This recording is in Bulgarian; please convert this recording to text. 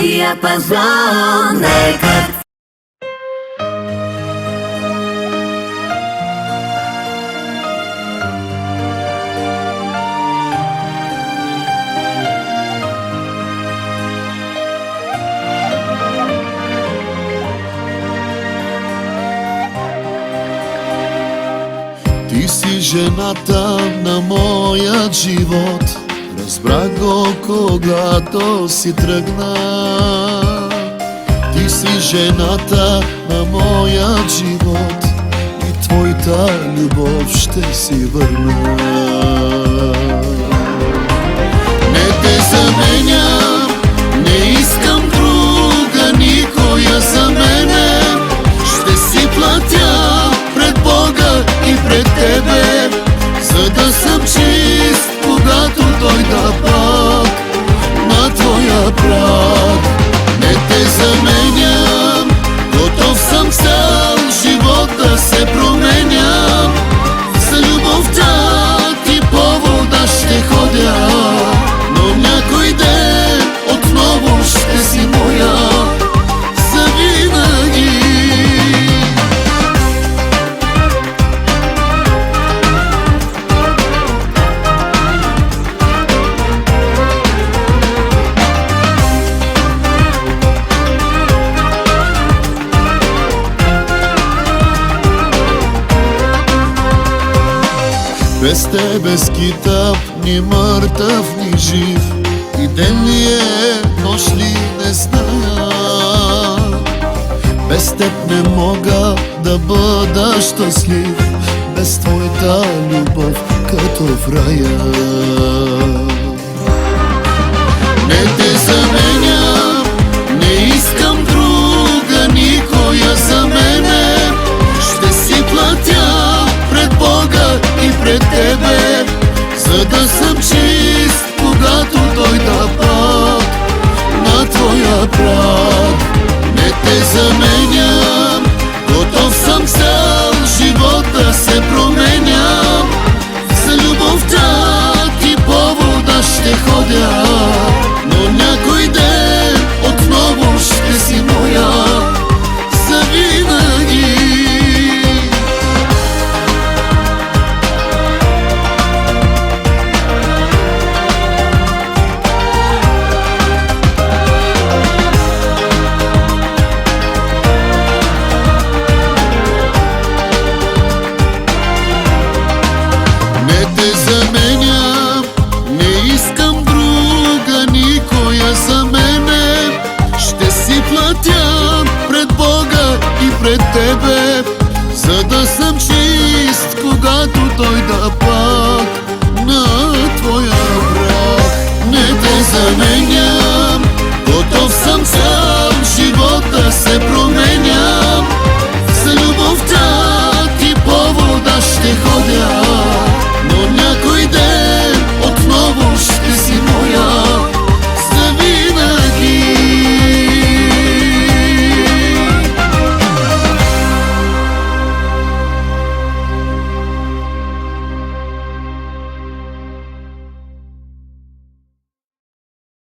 Диапазон Рекордс. Ти си жената на моят живот, разбрах го, когато си тръгна. Ти си жената на моят живот и твоята любов ще си върна. Не те заменям, не искам друга никоя за мене. Ще си платя пред Бога и пред тебе, за да съм чист, когато дойда пак на твоя праг. Не те заменям, готов съм цял живот да се променям. За любовта ти повода ще ходя, но някой ден отново ще си моя завинаги. Без тебе скитап, ни мъртъв, ни жив, и ден ли е, нощ ли, не зная. Без теб не мога да бъда щастлив, без твоята любов, като в рая. Не те заменям, не искам друга никоя за мене. Ще си платя пред Бога и пред тебе, за да съм чист, когато дойда пак на твоя праг. Не те заменям, готов съм цял живот да се променям. За любовта ти повода ще ходя, но някой ден отново ще си моя завинаги. Пред тебе, за да съм чист, когато дойда